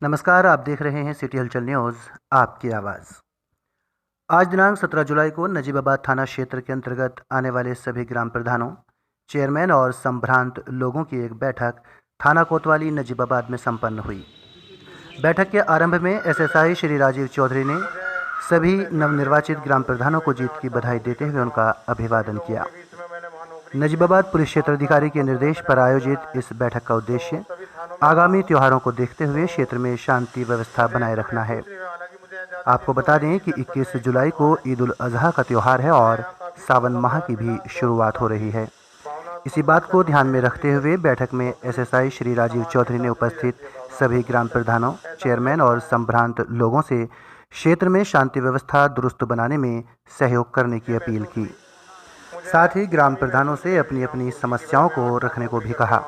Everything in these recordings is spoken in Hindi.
नमस्कार, आप देख रहे हैं सिटी हलचल न्यूज़, आपकी आवाज़। आज दिनांक 17 जुलाई को नजीबाबाद थाना क्षेत्र के अंतर्गत आने वाले सभी ग्राम प्रधानों, चेयरमैन और संभ्रांत लोगों की एक बैठक थाना कोतवाली नजीबाबाद में संपन्न हुई। बैठक के आरंभ में एसएसआई श्री राजीव चौधरी ने सभी नवनिर्वाचित ग्राम प्रधानों को जीत की बधाई देते हुए उनका अभिवादन किया। नजीबाबाद पुलिस क्षेत्राधिकारी के निर्देश पर आयोजित इस बैठक का उद्देश्य आगामी त्योहारों को देखते हुए क्षेत्र में शांति व्यवस्था बनाए रखना है। आपको बता दें कि 21 जुलाई को ईद उल अजहा का त्यौहार है और सावन माह की भी शुरुआत हो रही है। इसी बात को ध्यान में रखते हुए बैठक में एसएसआई श्री राजीव चौधरी ने उपस्थित सभी ग्राम प्रधानों, चेयरमैन और संभ्रांत लोगों से क्षेत्र में शांति व्यवस्था दुरुस्त बनाने में सहयोग करने की अपील की। साथ ही ग्राम प्रधानों से अपनी अपनी समस्याओं को रखने को भी कहा।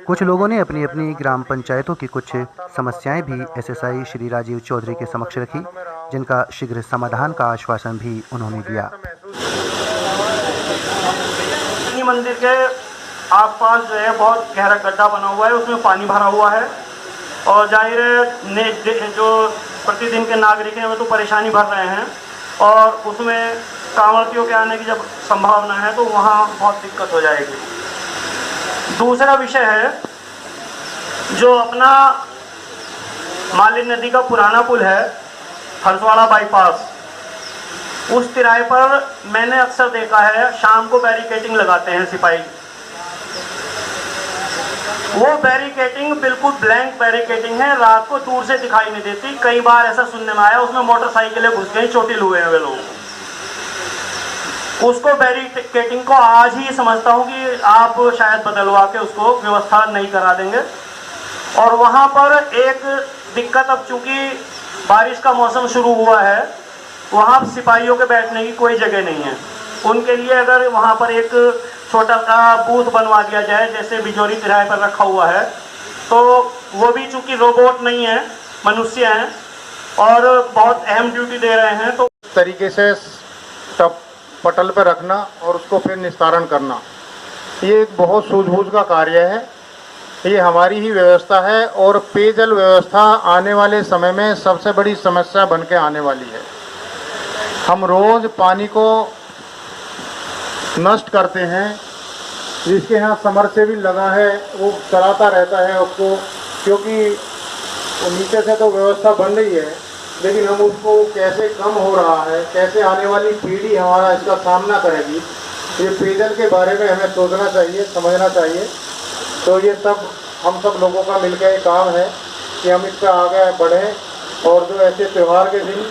कुछ लोगों ने अपनी अपनी ग्राम पंचायतों की कुछ समस्याएं भी एसएसआई श्री राजीव चौधरी के समक्ष रखी, जिनका शीघ्र समाधान का आश्वासन भी उन्होंने दिया। मंदिर के आसपास जो है बहुत गहरा गड्ढा बना हुआ है, उसमें पानी भरा हुआ है और जाहिर है जो प्रतिदिन के नागरिक हैं वो तो परेशानी भर रहे हैं और उसमें कांवड़ियों के आने की जब संभावना है तो वहाँ बहुत दिक्कत हो जाएगी। दूसरा विषय है जो अपना मालिन नदी का पुराना पुल है, हरसवाड़ा बाईपास, उस तिराहे पर मैंने अक्सर देखा है शाम को बैरिकेटिंग लगाते हैं सिपाही। वो बैरिकेटिंग बिल्कुल ब्लैंक बैरिकेटिंग है, रात को दूर से दिखाई नहीं देती। कई बार ऐसा सुनने में आया उसमें मोटरसाइकिलें घुस गई, चोटिल हुए हैं वे लोग। उसको बैरिकेटिंग को आज ही समझता हूँ कि आप शायद बदलवा के उसको व्यवस्था नहीं करा देंगे। और वहाँ पर एक दिक्कत, अब चूंकि बारिश का मौसम शुरू हुआ है, वहाँ सिपाहियों के बैठने की कोई जगह नहीं है। उनके लिए अगर वहाँ पर एक छोटा सा बूथ बनवा दिया जाए जैसे बिजोरी तिराहे पर रखा हुआ है, तो वो भी चूंकि रोबोट नहीं है, मनुष्य हैं और बहुत अहम ड्यूटी दे रहे हैं, तो तरीके से पटल पर रखना और उसको फिर निस्तारण करना, ये एक बहुत सूझबूझ का कार्य है। ये हमारी ही व्यवस्था है और पेयजल व्यवस्था आने वाले समय में सबसे बड़ी समस्या बन के आने वाली है। हम रोज़ पानी को नष्ट करते हैं। जिसके यहाँ समरसेबिल लगा है वो चलाता रहता है उसको, क्योंकि नीचे से तो व्यवस्था बन रही है, लेकिन हम उसको कैसे कम हो रहा है, कैसे आने वाली पीढ़ी हमारा इसका सामना करेगी, ये पेयजल के बारे में हमें सोचना चाहिए, समझना चाहिए। तो ये सब हम सब लोगों का मिलकर एक काम है कि हम इस पर आगे बढ़ें और जो ऐसे त्यौहार के दिन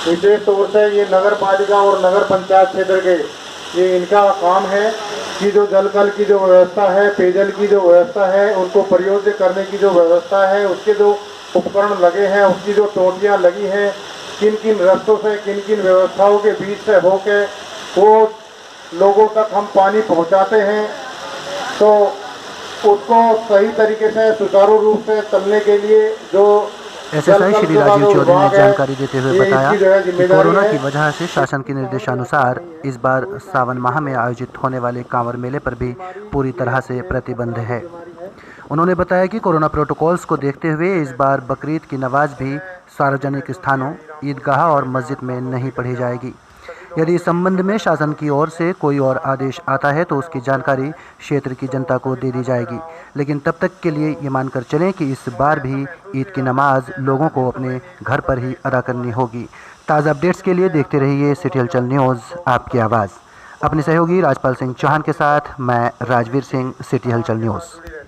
विशेष तौर से ये नगर पालिका और नगर पंचायत क्षेत्र के ये इनका काम है कि जो जल कल की जो व्यवस्था है, पेयजल की जो व्यवस्था है, उनको प्रयोज्य करने की जो व्यवस्था है, उसके जो उपकरण लगे हैं, उसकी जो टोटियाँ लगी हैं, किन किन रास्तों से, किन किन व्यवस्थाओं के बीच से होके वो लोगों तक हम पानी पहुंचाते हैं, तो उसको सही तरीके से सुचारू रूप से चलने के लिए जो एसएसआई श्री राजीव चौधरी ने जानकारी देते हुए बताया कि कोरोना की वजह से शासन के निर्देशानुसार इस बार सावन माह में आयोजित होने वाले कांवर मेले पर भी पूरी तरह से प्रतिबंध है। उन्होंने बताया कि कोरोना प्रोटोकॉल्स को देखते हुए इस बार बकरीद की नमाज भी सार्वजनिक स्थानों, ईदगाह और मस्जिद में नहीं पढ़ी जाएगी। यदि इस संबंध में शासन की ओर से कोई और आदेश आता है तो उसकी जानकारी क्षेत्र की जनता को दे दी जाएगी, लेकिन तब तक के लिए ये मानकर चलें कि इस बार भी ईद की नमाज लोगों को अपने घर पर ही अदा करनी होगी। ताज़ा अपडेट्स के लिए देखते रहिए सिटी हलचल न्यूज़, आपकी आवाज़। अपने सहयोगी राजपाल सिंह चौहान के साथ मैं राजवीर सिंह, सिटी हलचल न्यूज़।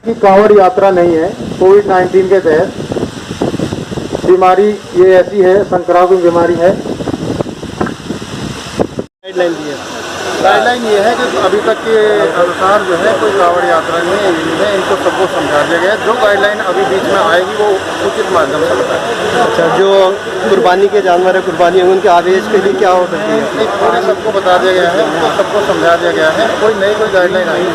कि कांवड़ यात्रा नहीं है, कोविड-19 के तहत बीमारी ये ऐसी है, संक्रामक बीमारी है। गाइडलाइन ये है कि अभी तक के अनुसार जो है कोई कांवड़ यात्रा नहीं है, इनको सबको समझा दिया गया है। जो गाइडलाइन अभी बीच में आएगी वो उचित माध्यम से बताएगी। अच्छा, जो कुर्बानी के जानवर है, कुर्बानी है, उनके आदेश के लिए क्या हो सकती है? नहीं, पूरे सबको बता दिया गया है, उनको सबको समझा दिया गया है। कोई नई कोई गाइडलाइन आई है।